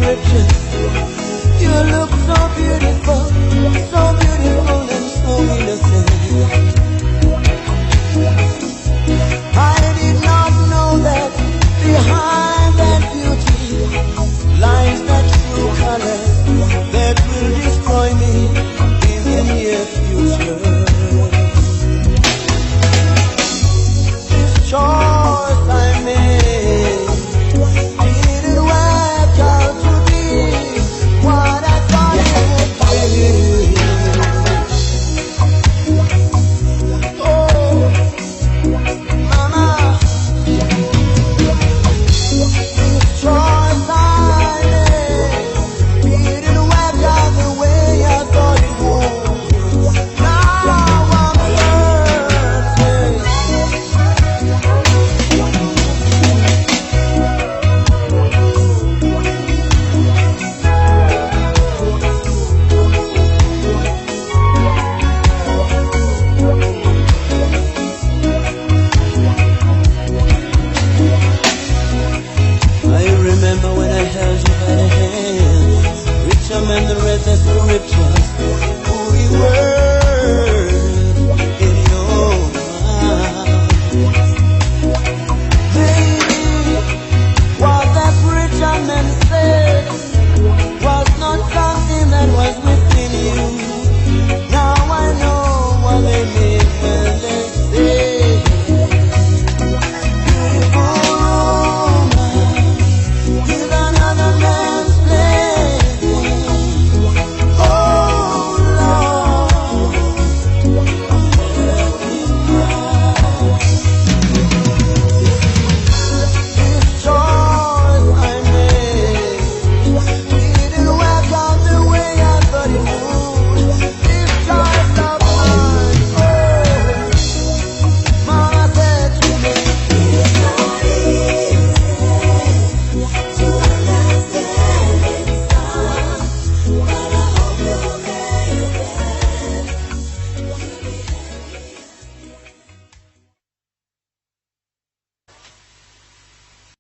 riches. You look so beautiful and so innocent. I did not know that behind that beauty lies that true color that will destroy me in the near future. This choice I made didn't work out to be what I thought it would be. Oh, mama, this choice I made didn't work out the way I thought it would. Now I'm hurting. I remember when I held you by the hand, richer than the red that's so richer.